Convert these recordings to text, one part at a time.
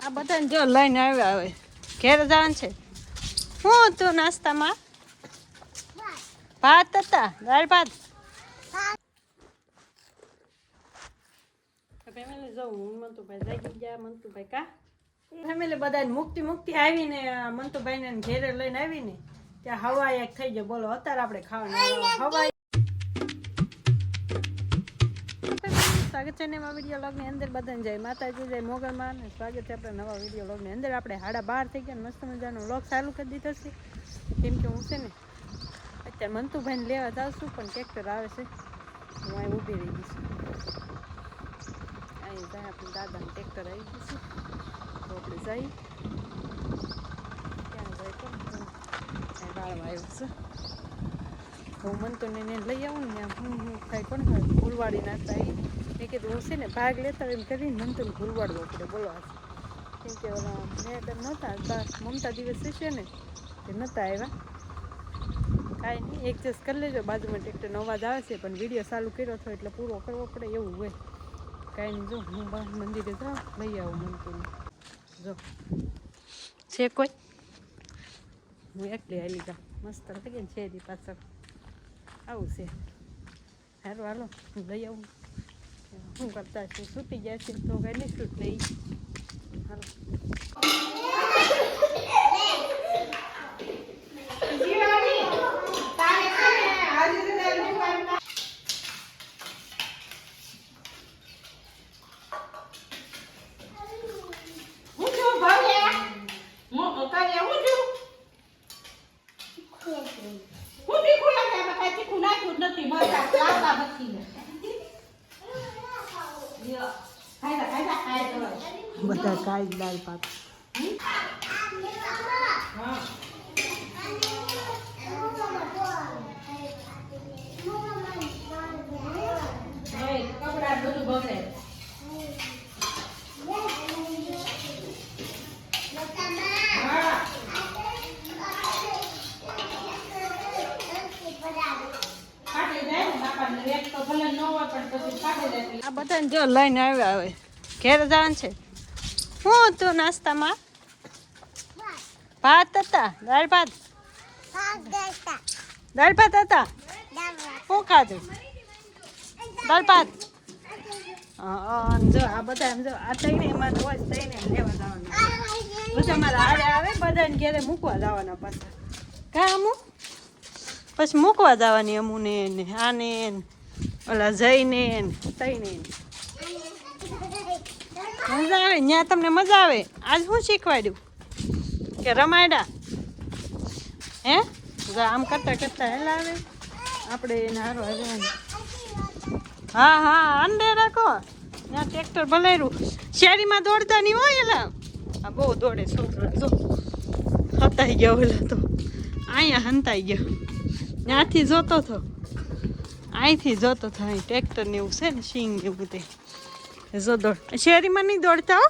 આ બધાને જો લઈને આવ્યા હવે ઘેર જવાનું છે. શું તું નાસ્તામાં? ભાત હતા, દાળ ભાત. ફેમિલી જો હું મંતુભાઈ જાગી ગયા. મંતુભાઈ કા ફેમિલી બધાને મુક્તિ આવીને મંતુભાઈને ઘેરે લઈને આવીને ત્યાં હવા એક થઈ ગયો. બોલો અત્યારે આપણે ખાવાનું હવા. સ્વાગત છે નવા વિડીયો લોગની અંદર. બધાને જય માતાજી, જય મોગલમાં, અને સ્વાગત છે આપણે નવા વિડીયો લોગની અંદર. આપણે 12:30 થઈ ગયા, મસ્ત મજાનો લોગ ચાલુ કરી દીધો છે. કેમ કે હું છે ને અત્યારે મંતુભાઈને લેવા જાઉં છું, પણ ટ્રેક્ટર આવે છે, હું અહીં ઊભી રહી ગઈ છું. અહીં જાય આપણે દાદાનું ટ્રેક્ટર આવી ગયું છે, તો આપણે જઈ ક્યાં જાય તો વાળવા આવ્યો છે. હું મંતુને લઈ આવું ને હું કાંઈ કોણ ફૂલવાડી નાખતા આવી. મેં કીધું હું છે ને ભાગ લેતા એમ કરીને મંતુને ફૂલવાડવો પડે. બોલો કેમ કે મેડમ નહોતા, મમતા દિવસ છે ને એ નહોતા આવ્યા. કાંઈ નહીં, એડજસ્ટ કરી લેજો. બાજુમાં ટ્રેક્ટરનો અવાજ આવે છે, પણ વિડીયો ચાલુ કર્યો હતો એટલે પૂરો કરવો પડે એવું હોય. કાંઈ નહીં, જો હું બહાર મંદિરે જાઉં, લઈ આવું મંતુને. જો છે કોઈ, હું એકલી હાલી જાઉં. મસ્ત લાગે ને શેરી પાછળ આવું છે. સારું હાલો હું લઈ આવું. શું કરતા છે, સૂતી ગયા છે તો કઈ નહીં સૂટ લઈ. હાલો બધા કાંઈ દાળ ભાત. આ બધાને જો લઈને આવ્યા હવે ઘેર જવાનું છે. શું તું નાસ્તામાં? ભાત હતા, દાળ ભાત. દાળ ભાત હતા. શું ખાધું? દાળ ભાત. જો આ બધા એમ જો આ થઈને એમાં રોજ થઈને લેવા જવાના. બધા મારા આડે આવે, બધાને ઘેરે મૂકવા જવાના પાછા. કાં અમુક પછી મૂકવા જવાની અમુને ને આને ઓલા જઈને તઈને. મજા આવે ત્યાં, તમને મજા આવે. આજ શું શીખવાડ્યું કે રમાયડા હે? આમ કરતા કરતા હેલા આવે આપણે એને હારો હરવાનું. હા હા અંડે રાખો. ત્યાં ટ્રેક્ટર ભલાયરું. શેરીમાં દોડતા નહીં હોય એલા. આ બહુ દોડે છોકરા. જો હતાઈ ગયો ઓલા તો અહીંયા હંતાઈ ગયો. ત્યાંથી જોતો હતો, અહીંથી જોતો હતો. અહીં ટ્રેક્ટર ને એવું છે ને, સિંગ એવું તે જો દોડ. શેરીમાં નહીં દોડતા હો,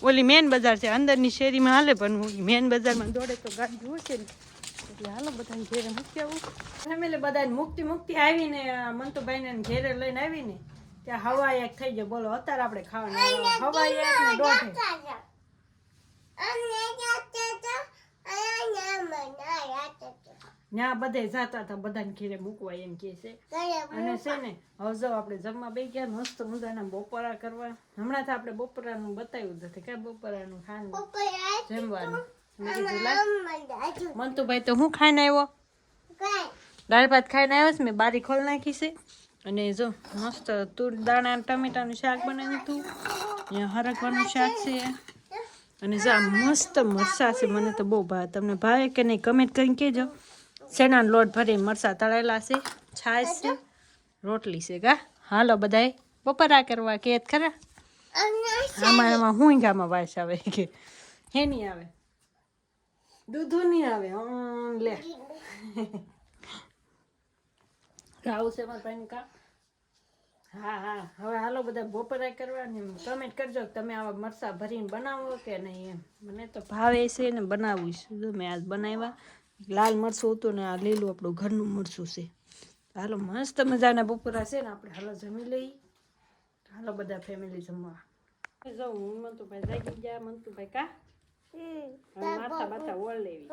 ઓલી મેન બજાર છે અંદરની શેરીમાં હાલે, પણ મેન બજારમાં દોડે તો ગાડી હોય ને. એટલે હાલો બધાને ઘેરે મૂકી આવું. ફેમિલી બધાને મુક્તિ આવીને મંતુભાઈને ઘેરે લઈને આવીને ત્યાં હવા એક થઈ ગયો. બોલો અત્યારે આપણે ખાવાનું હવા એક ને દોઢે. ત્યાં બધે જતા હતા, બધાને ઘેરે મૂકવા એમ કે છે. અને છે ને હવે જો આપણે જમવા બે ગયા મસ્ત મજાના બપોરા કરવા. હમણાં તો આપણે બપોરાનું બતાવ્યું નથી કે બપોરાનું ખાવાનું જમવાનું. મંતુભાઈ તો હું ખાઈને આવ્યો? દાળ ભાત ખાઈને આવ્યો છે. મેં બારી ખોલી નાખી છે. અને જો મસ્ત તુર દાણા ટમેટાનું શાક બનાવ્યું હતું. અહીંયા હરગવાનું શાક છે. અને જો આ મસ્ત મરચાં છે. મને તો બહુ ભાવે. તમને ભાવે કે નહીં કમેન્ટ કરીને કહેજો. શેનાનો લોટ ભરીને મરચાં તળેલા છે, છાશ છે, રોટલી છે. કા હાલો બધાએ બપોરા કરવા કે ખરા. આમાં હું ગામાં વાસ આવે કે હે નહીં આવે, દૂધું નહીં આવે. લે આવું છે મારા ભાઈને કા. હા હા હવે હાલો બધા બપોરા કરવા ને કમેન્ટ કરજો કે તમે આવા મરચાં ભરીને બનાવો કે નહીં એમ. મને તો ભાવે છે ને બનાવું છું. મેં આજ બનાવ્યા. લાલ મરચું હતું ને આ લીલું આપણું ઘરનું મરચું છે. હાલો મસ્ત મજાના બપોરા છે ને આપણે હાલો જમી લઈ. હાલો બધા ફેમિલી જમવા. જો હું મંતુભાઈ જાગી ગયા. મંતુભાઈ કા હવે માથા બાથા ઓળ લેવી.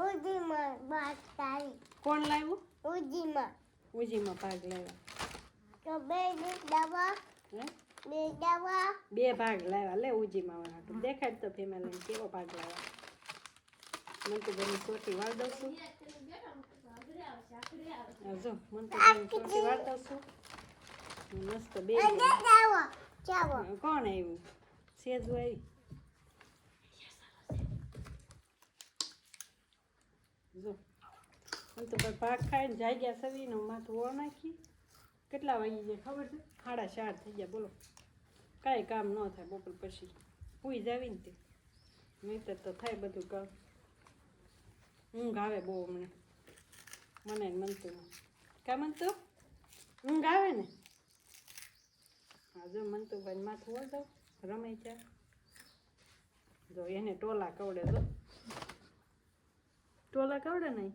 કોણ લાવ્યું? ઉજીમાં ભાગ લાવ્યા. બે ભાગ લાવ્યા. લે ઉજીમાં દેખાડ તો ફેમિલી કેવો ભાગ લાવ્યા. મંતુભાઈની સોટી વાળ દઉં છું. જો મંતુભાઈની સોટી વાળ દઉં છું. મસ્ત બે કોણ આવ્યું? સેજુ આવી. જો મંતુભાઈ ભાગ ખાઈને જાગ્યા સવીને માથું ઓળ નાખી. કેટલા વાગી ગયા ખબર છે? 4:30 થઈ ગયા. બોલો કાંઈ કામ ન થાય બપોર પછી સુઈ જાવી ને તે નહીંતર તો થાય બધું કામ. ઊંઘ આવે બહુ હમણાં મને મનતું કા મનતું ઊંઘ આવે ને. હા જો મંતુભાઈ માથું ઓળો રમે છે. જો એને ટોલા કવડે. જો ટોલા કવડે નહીં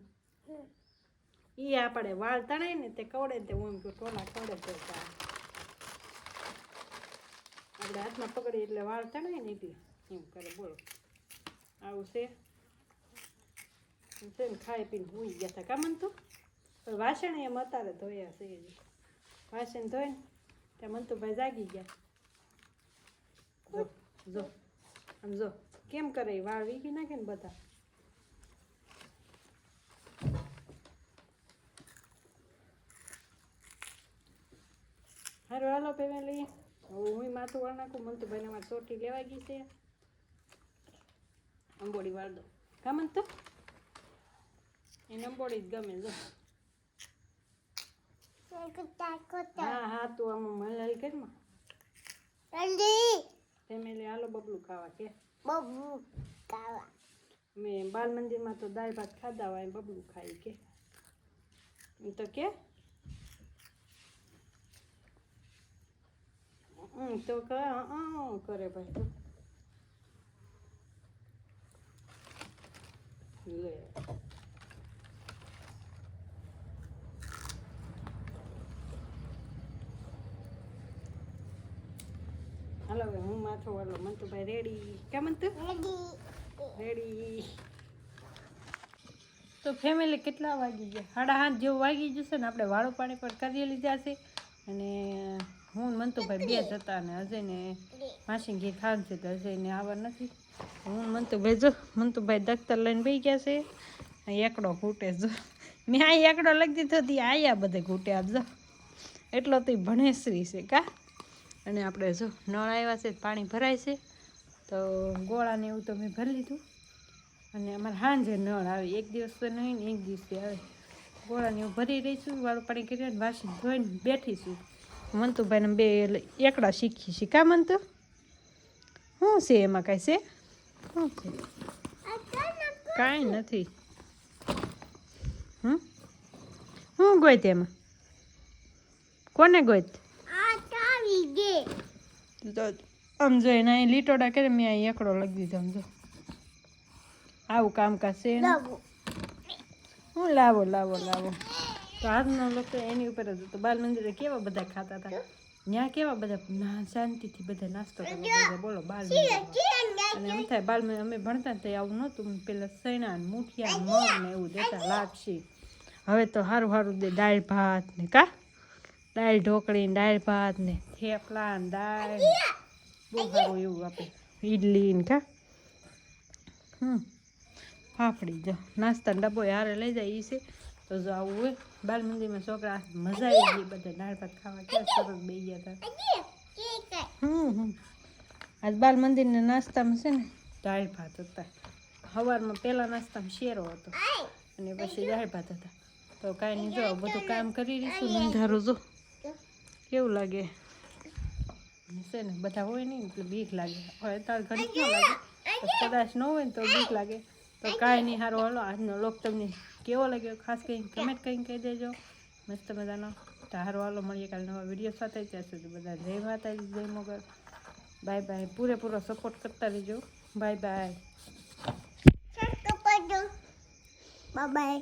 ઈ આપણે વાળ તણાય ને તે કવડે તે હું ટોલા કવડે તો આપણે હાથમાં પકડી એટલે વાળ તણાય ને એટલે એમ કરે. બોલો આવું છે ને. ખાઈ પીને હુઈ ગયા હતા કામન તો વાસણ એમ અત્યારે ધોયા છે. વાસણ ધોઈને ત્યાં મંતુભાઈ જાગી ગયા. જો જો આમ જો કેમ કરે વાળ વીખી નાખે ને બધા. હારું હાલો ફેમિલી હું માથું વાળ નાખું. મંતુભાઈને મારે ચોટી લેવા ગઈ છે. અંબોડી વાળ દો કામન તો એને અંબોડી જ ગમે. જો હા હા તું આમાં મલાઈ કરમાં ફેમિલી હાલો બબલું ખાવા કે મેં બાલ મંદિરમાં તો દાળ ભાત ખાધા હોય બબલું ખાઈ કે તો કે તો કરે ભાઈ. તો લે હાલો હવે હું માથો વાળો. મંતુભાઈ રેડી કેમ રેડી. તો ફેમિલી કેટલા વાગી ગયા? 7:30 જેવું વાગી જશે ને. આપણે વાળું પાણી પર કરી લીધા છે અને હું મંતુભાઈ બે જ હતા અને અજયને માસી ઘી ખાવાનું છે તો અજયને આવવા નથી. હું મંતુભાઈ જો મંતુભાઈ દખ્તર લઈને બેસી ગયા છે. એકડો ઘૂંટે જો મેં આ એકડો લખી દીધો હતી આયા બધે ઘૂંટે આપજો એટલો તો ભણેશ્રી છે કા. અને આપણે જો નળ આવ્યા છે પાણી ભરાય છે તો ગોળાને એવું તો મેં ભરી લીધું. અને અમારે સાંજે નળ આવે એક દિવસ તો નહીં ને એક દિવસે આવે. ગોળાને એવું ભરી રહીશું વાળું પાણી કરીને વાસી ધોઈને બેઠીશું. મંતુભાઈને બે એકડા શીખી છે કા મંતુ? શું છે એમાં કાંઈ છે? શું છે? કાંઈ નથી. હું ગોઈત એમાં કોને ગોઈત? આમ જો એના અહીં લીટોડા કરે મેં અહીં એકડો લખી દીધો. આમ જો આવું કામકાજ છે. હું લાવો લાવો લાવો તો આજનો લોકો એની ઉપર જ હતો. બાલ મંદિરે કેવા બધા ખાતા હતા ત્યાં કેવા બધા શાંતિથી બધા નાસ્તો કરવા. બોલો બાલ મંદિર અને એમ થાય બાલ અમે ભણતા ત્યાં આવું નહોતું. પેલા સૈણા ને મુઠિયા મગ ને એવું દેતા લાપસી. હવે તો સારું સારું દે દાળ ભાત ને કા દાળ ઢોકળી ને દાળ ભાત ને થેપલા ને દાળ બહુ સારું એવું આપે ઈડલી ને કા ફાફડી જો નાસ્તાનો ડબ્બો હારે લઈ જાય એ છે. તો જો આવું હોય બાલ મંદિરમાં છોકરા મજા આવી ગઈ. બધા દાળ ભાત ખાવા કેવા સરસ બે ગયા હતા. આજ બાલ મંદિરના નાસ્તામાં છે ને દાળ ભાત હતા. સવારમાં પહેલાં નાસ્તામાં શેરો હતો અને પછી દાળ ભાત હતા. તો કાંઈ નહીં જો બધું કામ કરી રહીશું. અંધારું જો કેવું લાગે છે ને બધા હોય નહીં એટલે બીક લાગે. હવે તાર ઘડી ન લાગે કદાચ ન હોય ને તો બીક લાગે. તો કાંઈ નહીં સારું હાલો આજનો લોક તમને કેવો લાગ્યો ખાસ કંઈ કમેન્ટ કરીને કહી દેજો. મસ્ત મજાનો તો સારું હાલો મળીએ કાલે નવા વિડીયો સાથે. ત્યાં સુધી બધા જય માતાજી જય મોગલ. Bye bye. પૂરેપૂરો સપોર્ટ કરતા રહેજો. Bye bye. Bye by.